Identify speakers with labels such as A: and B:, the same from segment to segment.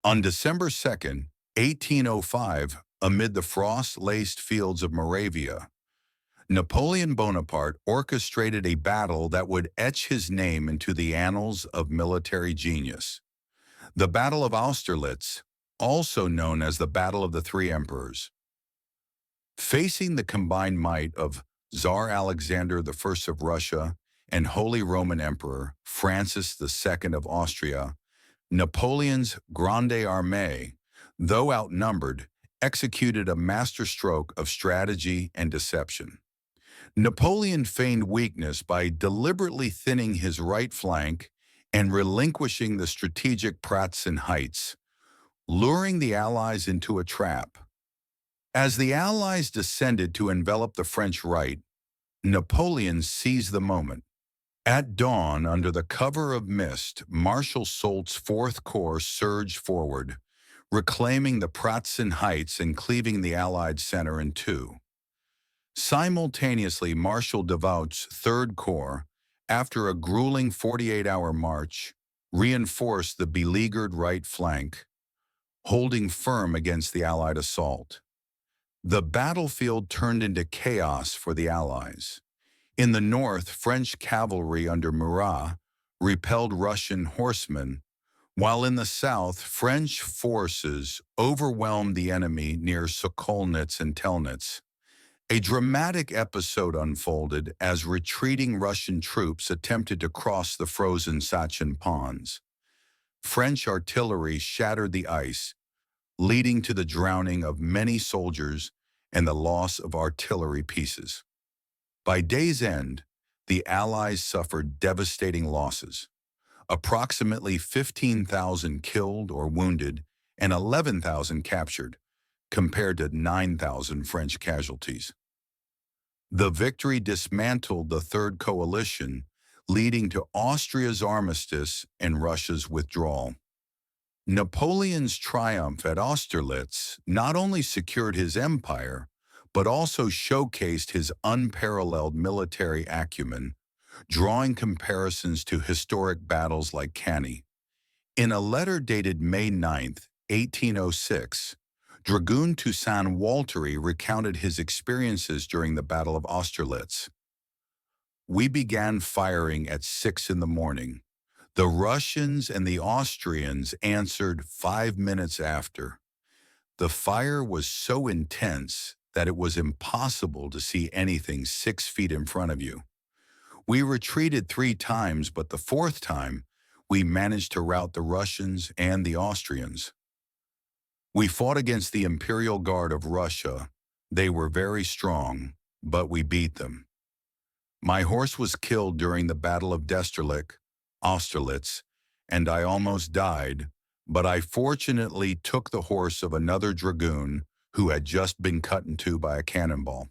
A: On December 2nd, 1805, amid the frost-laced fields of Moravia, Napoleon Bonaparte orchestrated a battle that would etch his name into the annals of military genius. The Battle of Austerlitz, also known as the Battle of the Three Emperors. Facing the combined might of Tsar Alexander I of Russia and Holy Roman Emperor Francis II of Austria, Napoleon's Grande Armée, though outnumbered, executed a masterstroke of strategy and deception. Napoleon feigned weakness by deliberately thinning his right flank and relinquishing the strategic Pratzen Heights, luring the Allies into a trap. As the Allies descended to envelop the French right, Napoleon seized the moment. At dawn, under the cover of mist, Marshal Soult's Fourth Corps surged forward, reclaiming the Pratzen Heights and cleaving the Allied center in two. Simultaneously, Marshal Davout's Third Corps, after a grueling 48-hour march, reinforced the beleaguered right flank, holding firm against the Allied assault. The battlefield turned into chaos for the Allies. In the north, French cavalry under Murat repelled Russian horsemen, while in the south, French forces overwhelmed the enemy near Sokolnitz and Telnitz. A dramatic episode unfolded as retreating Russian troops attempted to cross the frozen Sachin ponds. French artillery shattered the ice, leading to the drowning of many soldiers and the loss of artillery pieces. By day's end, the Allies suffered devastating losses. Approximately 15,000 killed or wounded and 11,000 captured, compared to 9,000 French casualties. The victory dismantled the Third Coalition, leading to Austria's armistice and Russia's withdrawal. Napoleon's triumph at Austerlitz not only secured his empire, but also showcased his unparalleled military acumen, drawing comparisons to historic battles like Cannae. In a letter dated May 9, 1806, Dragoon Toussaint Waltery recounted his experiences during the Battle of Austerlitz. "We began firing at 6 in the morning. The Russians and the Austrians answered 5 minutes after. The fire was so intense that it was impossible to see anything 6 feet in front of you. We retreated 3 times, but the 4th time, we managed to rout the Russians and the Austrians. We fought against the Imperial Guard of Russia. They were very strong, but we beat them. My horse was killed during the Battle of Austerlitz, and I almost died, but I fortunately took the horse of another dragoon who had just been cut in two by a cannonball."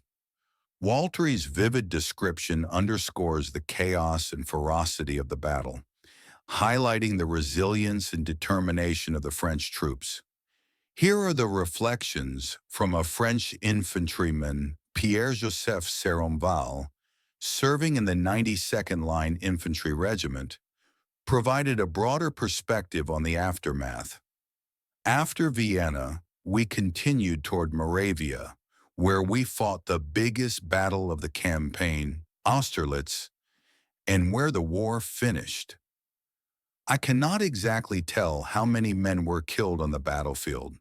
A: Waltery's vivid description underscores the chaos and ferocity of the battle, highlighting the resilience and determination of the French troops. Here are the reflections from a French infantryman, Pierre-Joseph Seronval, serving in the 92nd Line Infantry Regiment, provided a broader perspective on the aftermath. "After Vienna, we continued toward Moravia, where we fought the biggest battle of the campaign, Austerlitz, and where the war finished. I cannot exactly tell how many men were killed on the battlefield,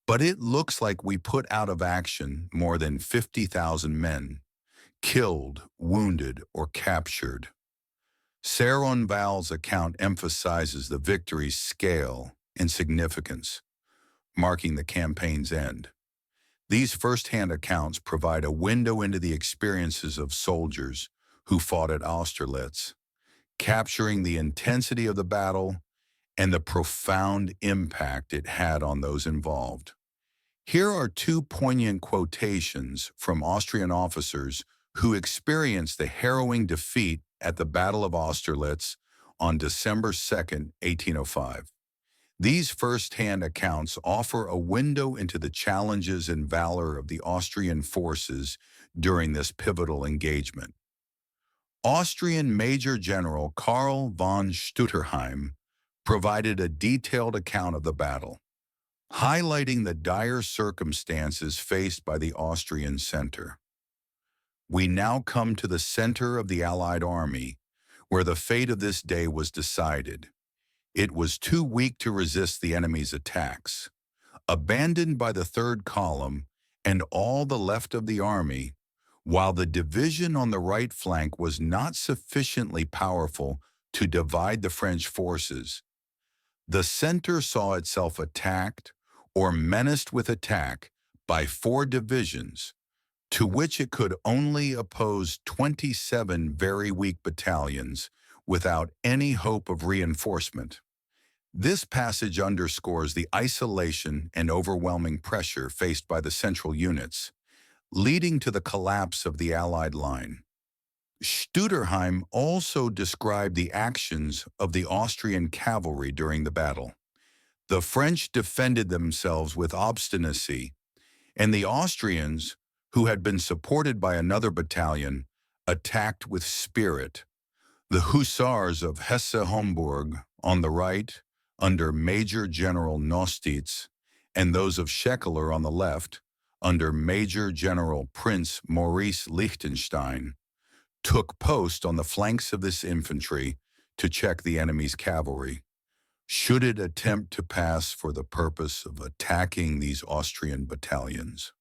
A: but it looks like we put out of action more than 50,000 men, killed, wounded, or captured." Seronval's account emphasizes the victory's scale and significance, marking the campaign's end. These first-hand accounts provide a window into the experiences of soldiers who fought at Austerlitz, capturing the intensity of the battle and the profound impact it had on those involved. Here are 2 poignant quotations from Austrian officers who experienced the harrowing defeat at the Battle of Austerlitz on December 2, 1805. These first-hand accounts offer a window into the challenges and valor of the Austrian forces during this pivotal engagement. Austrian Major General Karl von Stutterheim provided a detailed account of the battle. highlighting the dire circumstances faced by the Austrian center. We now come to the center of the Allied army, where the fate of this day was decided. It was too weak to resist the enemy's attacks. Abandoned by the third column and all the left of the army, while the division on the right flank was not sufficiently powerful to divide the French forces, the center saw itself attacked or menaced with attack by four divisions, to which it could only oppose 27 very weak battalions without any hope of reinforcement. This passage underscores the isolation and overwhelming pressure faced by the central units, leading to the collapse of the Allied line. Studerheim also described the actions of the Austrian cavalry during the battle. The French defended themselves with obstinacy, and the Austrians, who had been supported by another battalion, attacked with spirit. The Hussars of Hesse-Homburg on the right, under Major General Nostitz, and those of Schekler on the left, under Major General Prince Maurice Liechtenstein, took post on the flanks of this infantry to check the enemy's cavalry, should it attempt to pass for the purpose of attacking these Austrian battalions.